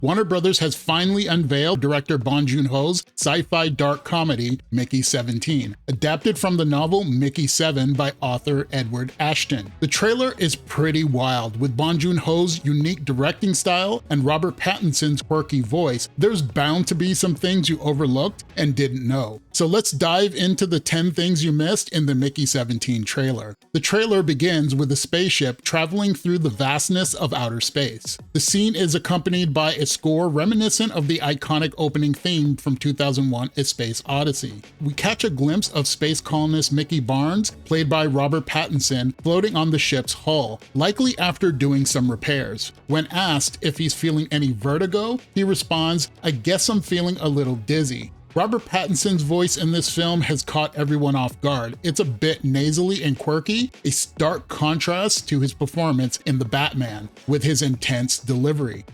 Warner Brothers has finally unveiled director Bong Joon Ho's sci-fi dark comedy, Mickey 17, adapted from the novel Mickey 7 by author Edward Ashton. The trailer is pretty wild. With Bong Joon Ho's unique directing style and Robert Pattinson's quirky voice, there's bound to be some things you overlooked and didn't know. So let's dive into the 10 things you missed in the Mickey 17 trailer. The trailer begins with a spaceship traveling through the vastness of outer space. The scene is accompanied by a score reminiscent of the iconic opening theme from 2001: A Space Odyssey. We catch a glimpse of space colonist Mickey Barnes, played by Robert Pattinson, floating on the ship's hull, likely after doing some repairs. When asked if he's feeling any vertigo, he responds, "I guess I'm feeling a little dizzy." Robert Pattinson's voice in this film has caught everyone off guard. It's a bit nasally and quirky, a stark contrast to his performance in The Batman, with his intense delivery.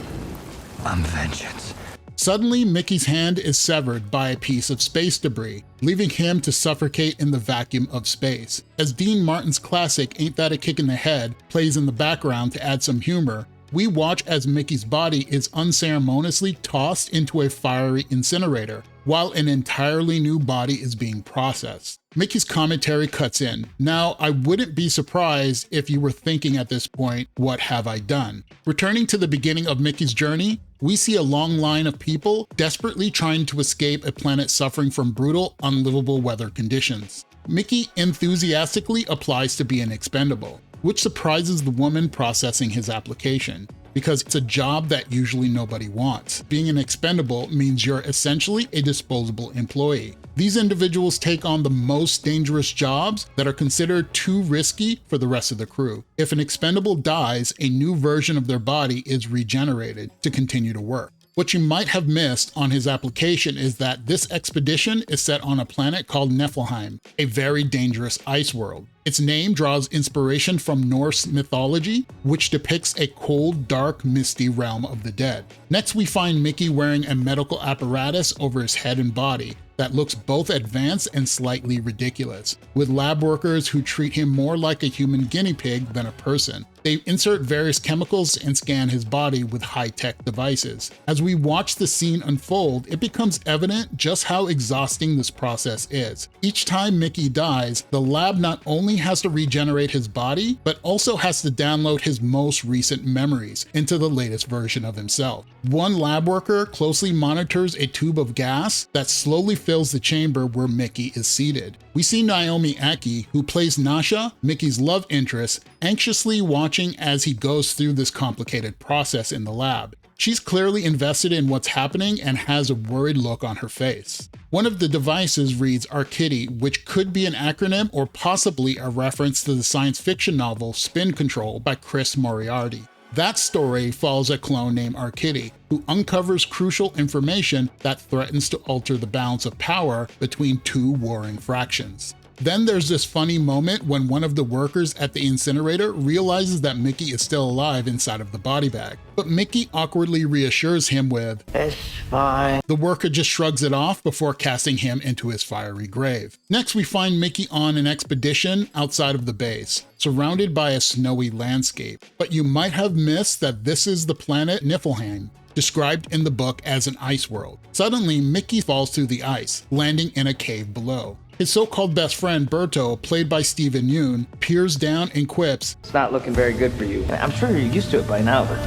I'm vengeance. Suddenly, Mickey's hand is severed by a piece of space debris, leaving him to suffocate in the vacuum of space. As Dean Martin's classic Ain't That a Kick in the Head plays in the background to add some humor, we watch as Mickey's body is unceremoniously tossed into a fiery incinerator, while an entirely new body is being processed. Mickey's commentary cuts in. Now, I wouldn't be surprised if you were thinking at this point, what have I done? Returning to the beginning of Mickey's journey, we see a long line of people desperately trying to escape a planet suffering from brutal, unlivable weather conditions. Mickey enthusiastically applies to be an expendable, which surprises the woman processing his application, because it's a job that usually nobody wants. Being an expendable means you're essentially a disposable employee. These individuals take on the most dangerous jobs that are considered too risky for the rest of the crew. If an expendable dies, a new version of their body is regenerated to continue to work. What you might have missed on his application is that this expedition is set on a planet called Niflheim, a very dangerous ice world. Its name draws inspiration from Norse mythology, which depicts a cold, dark, misty realm of the dead. Next, we find Mickey wearing a medical apparatus over his head and body that looks both advanced and slightly ridiculous, with lab workers who treat him more like a human guinea pig than a person. They insert various chemicals and scan his body with high-tech devices. As we watch the scene unfold, it becomes evident just how exhausting this process is. Each time Mickey dies, the lab not only has to regenerate his body, but also has to download his most recent memories into the latest version of himself. One lab worker closely monitors a tube of gas that slowly fills the chamber where Mickey is seated. We see Naomi Aki, who plays Nasha, Mickey's love interest, anxiously watching as he goes through this complicated process in the lab. She's clearly invested in what's happening and has a worried look on her face. One of the devices reads Arkitty, which could be an acronym or possibly a reference to the science fiction novel Spin Control by Chris Moriarty. That story follows a clone named Arkitty, who uncovers crucial information that threatens to alter the balance of power between two warring fractions. Then there's this funny moment when one of the workers at the incinerator realizes that Mickey is still alive inside of the body bag, but Mickey awkwardly reassures him with, "It's fine." The worker just shrugs it off before casting him into his fiery grave. Next, we find Mickey on an expedition outside of the base, surrounded by a snowy landscape. But you might have missed that this is the planet Niflheim, described in the book as an ice world. Suddenly, Mickey falls through the ice, landing in a cave below. His so-called best friend, Berto, played by Steven Yeun, peers down and quips, "It's not looking very good for you. I'm sure you're used to it by now, but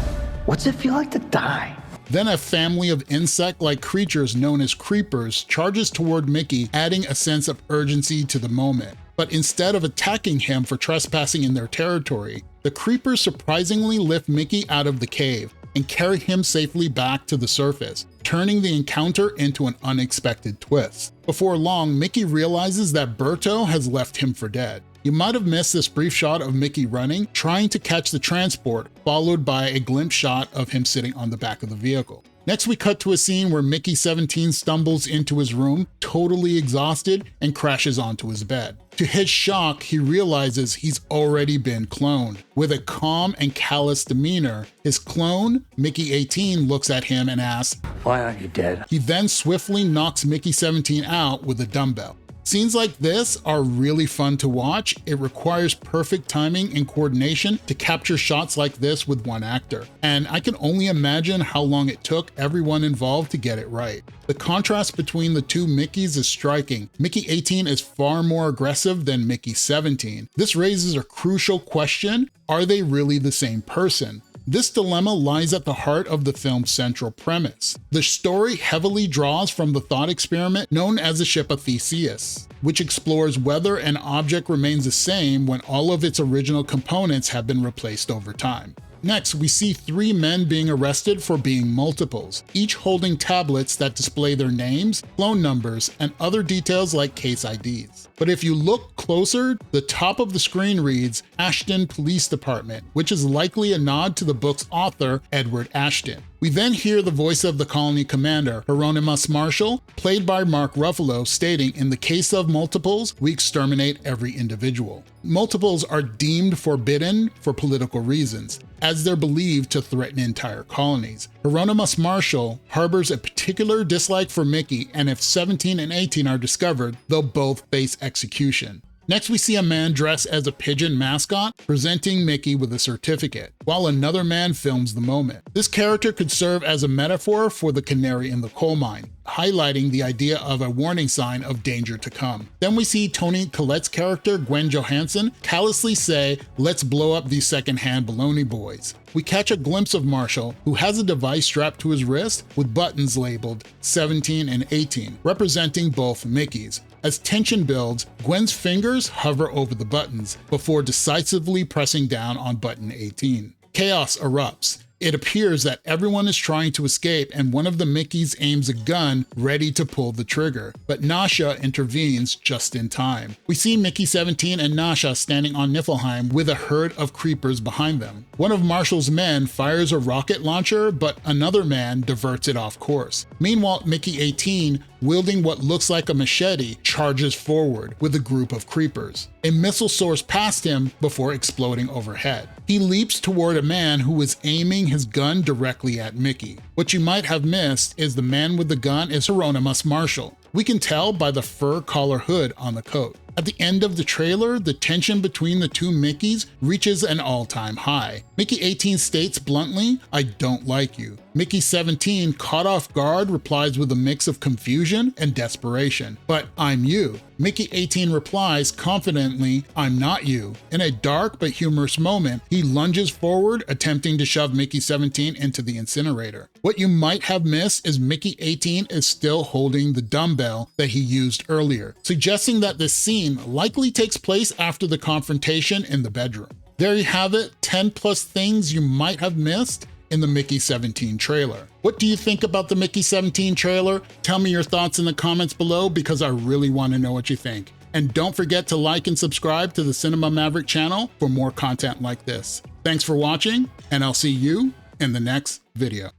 what's it feel like to die?" Then a family of insect-like creatures known as creepers charges toward Mickey, adding a sense of urgency to the moment. But instead of attacking him for trespassing in their territory, the creepers surprisingly lift Mickey out of the cave and carry him safely back to the surface, turning the encounter into an unexpected twist. Before long, Mickey realizes that Berto has left him for dead. You might have missed this brief shot of Mickey running, trying to catch the transport, followed by a glimpse shot of him sitting on the back of the vehicle. Next, we cut to a scene where Mickey 17 stumbles into his room, totally exhausted, and crashes onto his bed. To his shock, he realizes he's already been cloned. With a calm and callous demeanor, his clone, Mickey 18, looks at him and asks, "Why aren't you dead?" He then swiftly knocks Mickey 17 out with a dumbbell. Scenes like this are really fun to watch. It requires perfect timing and coordination to capture shots like this with one actor, and I can only imagine how long it took everyone involved to get it right. The contrast between the two Mickeys is striking. Mickey 18 is far more aggressive than Mickey 17. This raises a crucial question: are they really the same person? This dilemma lies at the heart of the film's central premise. The story heavily draws from the thought experiment known as the ship of Theseus, which explores whether an object remains the same when all of its original components have been replaced over time. Next, we see three men being arrested for being multiples, each holding tablets that display their names, phone numbers, and other details like case IDs. But if you look closer, the top of the screen reads Ashton Police Department, which is likely a nod to the book's author, Edward Ashton. We then hear the voice of the colony commander, Hieronymus Marshall, played by Mark Ruffalo, stating, "In the case of multiples, we exterminate every individual." Multiples are deemed forbidden for political reasons, as they're believed to threaten entire colonies. Hieronymus Marshall harbors a particular dislike for Mickey, and if 17 and 18 are discovered, they'll both face execution. Next, we see a man dressed as a pigeon mascot presenting Mickey with a certificate, while another man films the moment. This character could serve as a metaphor for the canary in the coal mine, highlighting the idea of a warning sign of danger to come. Then we see Toni Collette's character, Gwen Johansson, callously say, "Let's blow up these secondhand baloney boys." We catch a glimpse of Marshall, who has a device strapped to his wrist with buttons labeled 17 and 18, representing both Mickeys. As tension builds, Gwen's fingers hover over the buttons before decisively pressing down on button 18. Chaos erupts. It appears that everyone is trying to escape, and one of the Mickeys aims a gun, ready to pull the trigger. But Nasha intervenes just in time. We see Mickey 17 and Nasha standing on Niflheim with a herd of creepers behind them. One of Marshall's men fires a rocket launcher, but another man diverts it off course. Meanwhile, Mickey 18, wielding what looks like a machete, charges forward with a group of creepers. A missile soars past him before exploding overhead. He leaps toward a man who is aiming his gun directly at Mickey. What you might have missed is the man with the gun is Hieronymus Marshall. We can tell by the fur collar hood on the coat. At the end of the trailer, the tension between the two Mickeys reaches an all-time high. Mickey 18 states bluntly, "I don't like you." Mickey 17, caught off guard, replies with a mix of confusion and desperation, "But I'm you." Mickey 18 replies confidently, "I'm not you." In a dark but humorous moment, he lunges forward, attempting to shove Mickey 17 into the incinerator. What you might have missed is Mickey 18 is still holding the dumbbell that he used earlier, suggesting that this scene likely takes place after the confrontation in the bedroom. There you have it, 10 plus things you might have missed in the Mickey 17 trailer. What do you think about the Mickey 17 trailer? Tell me your thoughts in the comments below, because I really want to know what you think. And don't forget to like and subscribe to the Cinema Maverick channel for more content like this. Thanks for watching, and I'll see you in the next video.